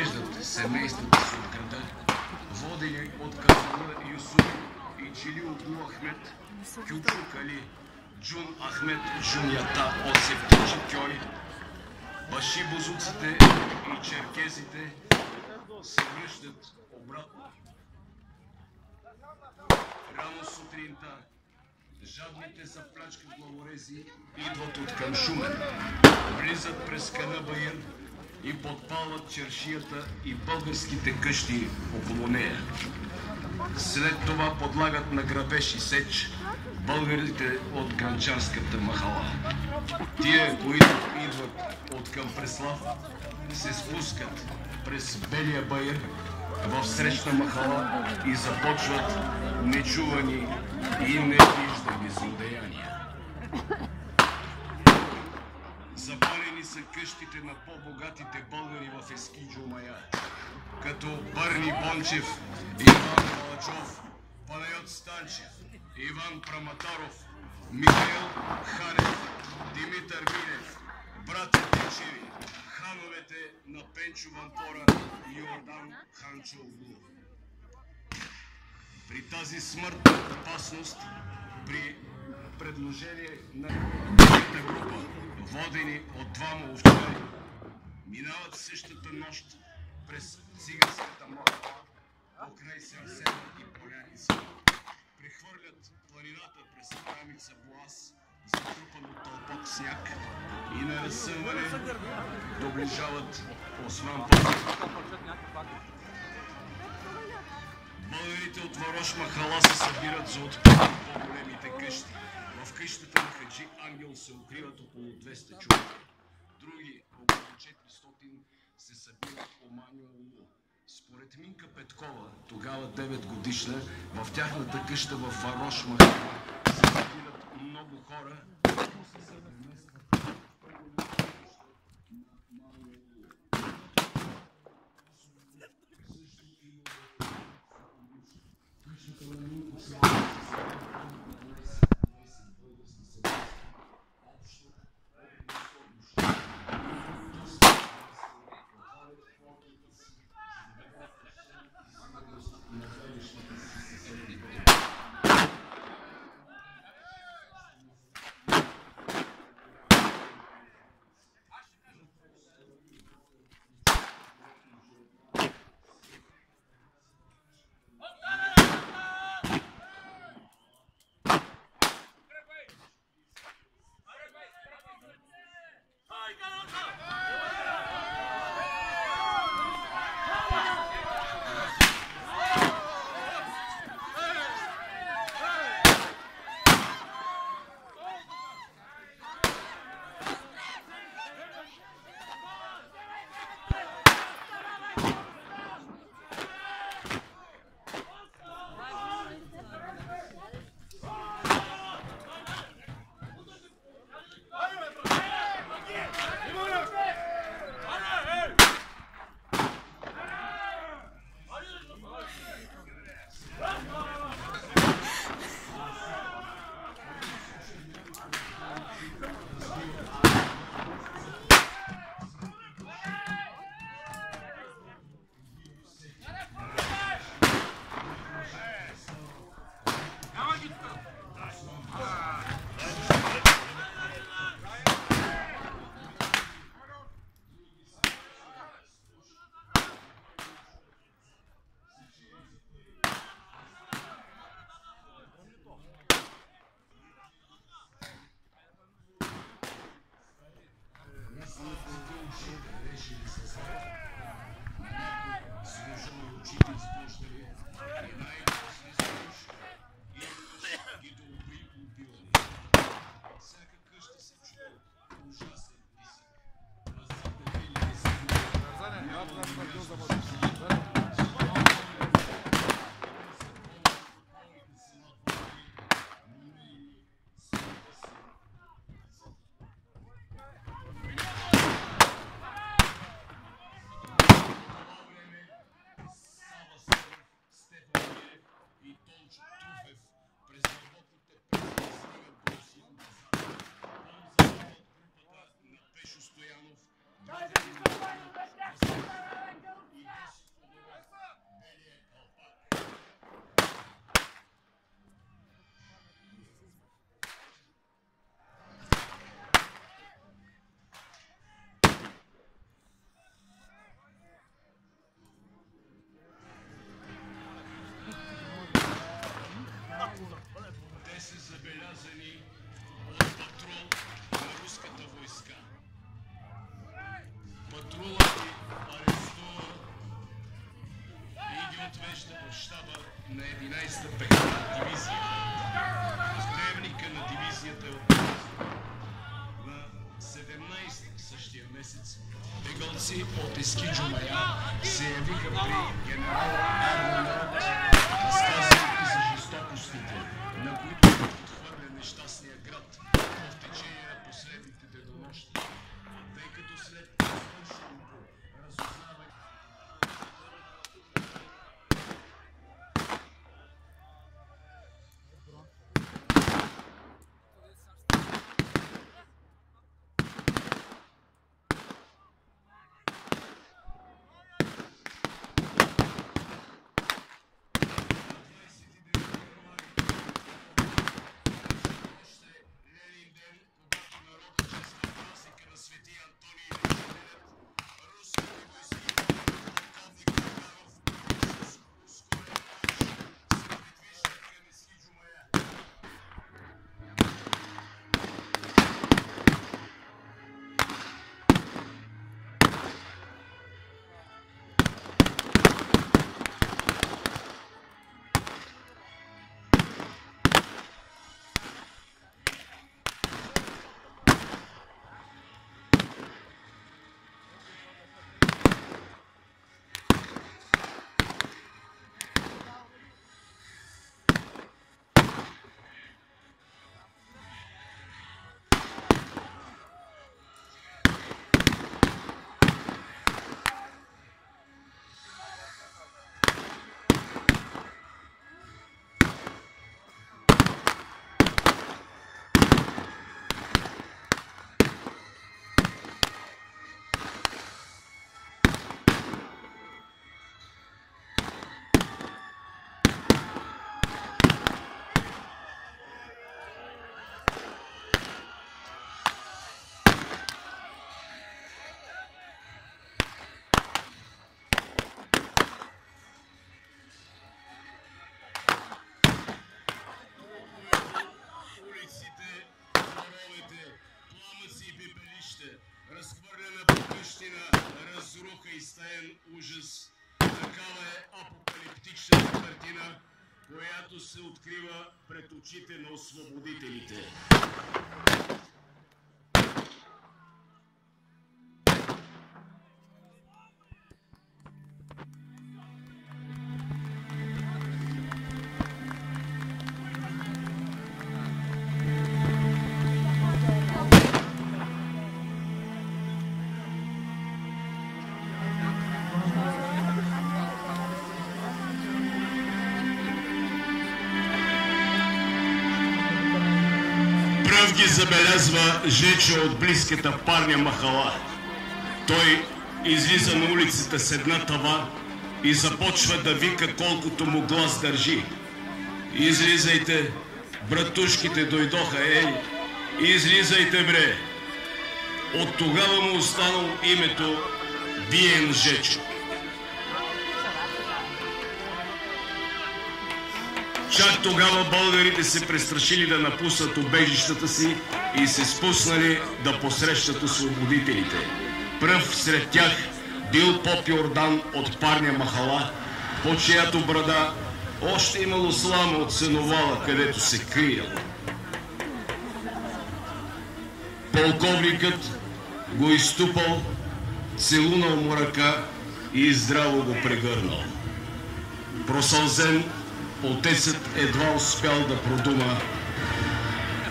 изглеждат семействата си от града, водени от Казула Юсуф и Джилил Гул Ахмед, Кючук Али, Джун Ахмед, Джунята Осип Таджикьой, баши бузуците и черкезите се връщат обратно. Рано сутринта жадните за плячка главорези идват от към Шумен, влизат през Канабаир и подпалват чершията и българските къщи около нея. След това подлагат на грабеж и сеч българите от Гранчарската махала. Тия, които идват от към Преслав, се спускат през Белия Баир в срещна махала и започват нечувани и невиждани злодеяния. Запалени са къщите на по-богатите българи в Ескиджо Мая, като Бърни Бончев, Иван Балачов, Панайот Станчев, Иван Праматаров, Михаил Ханев, Димитър Минев, братя Течеви, хановете на Пенчо Вампора и Йордан Ханчоглу. При тази смъртна опасност, при предложение на трета група, водени от двама овчари, минават същата нощ през циганската махала покрай Сърсена и Поляница. Прехвърлят планината през Крамица Боаз, затрупан от тълпок сняг, и на разсъмване доближават Осман Пазар. Българите от Варош махала се събират за отпад от по-големите къщи. В къщата на Хаджи Ангел се укриват около 200 човека. Други, около 400, се събират по Маньолу. Според Минка Петкова, тогава 9 годишна, в тяхната къща в Варош махала се събират много хора, които се преместват. нарежда в щаба на 11-та пехотна дивизия. Дневника на дивизията е от на 17 същия месец бегалци от Ескиджумая се явиха при генерал Арнолд, разказвайки за жестокостите, на които отхвърля нещастния град в течение на последните денонощи, тъй като след свършеното разузнаване разхвърляна покъщина, разруха и стаен ужас. Такава е апокалиптичната картина, която се открива пред очите на освободителите. Пръв ги забелязва Жечо от близката парня махала. Той излиза на улицата с една тава и започва да вика колкото му глас държи. Излизайте, братушките дойдоха, ей, излизайте, бре. От тогава му останало името Биен Жечо. Чак тогава българите се престрашили да напуснат убежищата си и се спуснали да посрещат освободителите. Пръв сред тях бил поп Йордан от парня махала, по чиято брада още имало слама от сеновала, където се криел. Полковникът го изтупал, целунал му ръка и здраво го прегърнал. Просълзен, отецът едва успял да продума: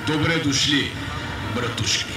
добре дошли, братушки.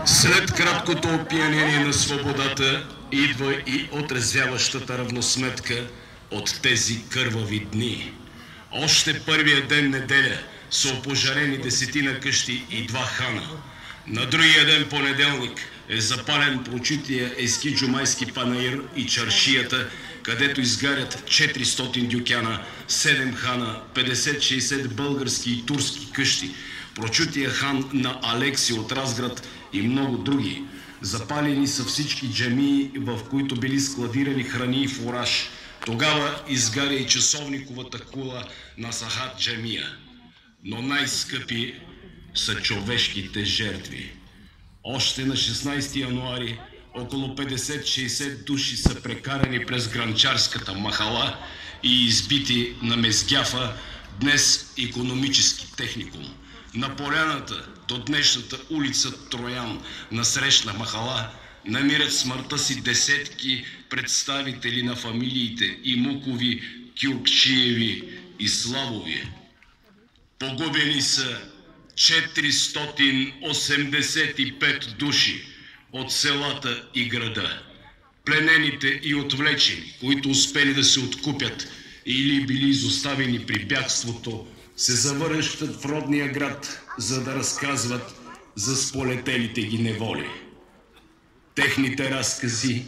След краткото опиянение на свободата идва и отрезвяващата равносметка от тези кървави дни. Още първия ден неделя са опожарени 10 къщи и 2 хана. На другия ден понеделник е запален прочутия ески джумайски панаир и чаршията, където изгарят 400 дюкяна, 7 хана, 50-60 български и турски къщи, прочутия хан на Алекси от Разград и много други. Запалени са всички джамии, в които били складирани храни и фураж. Тогава изгаря и часовниковата кула на Сахат джамия. Но най-скъпи са човешките жертви. Още на 16 януари около 50-60 души са прекарани през Гранчарската махала и избити на Мезгяфа, днес икономически техникум. На поляната до днешната улица Троян, насрещна махала, намират смъртта си десетки представители на фамилиите Имукови, Кюлкчиеви и Славови. Погубени са 485 души от селата и града. Пленените и отвлечени, които успели да се откупят или били изоставени при бягството, се завръщат в родния град, за да разказват за сполетелите ги неволи. Техните разкази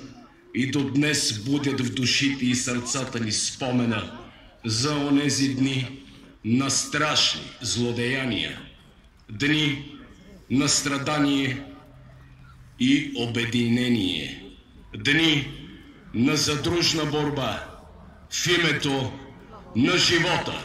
и до днес будят в душите и сърцата ни спомена за онези дни на страшни злодеяния, дни на страдание и обединение, дни на задружна борба в името на живота.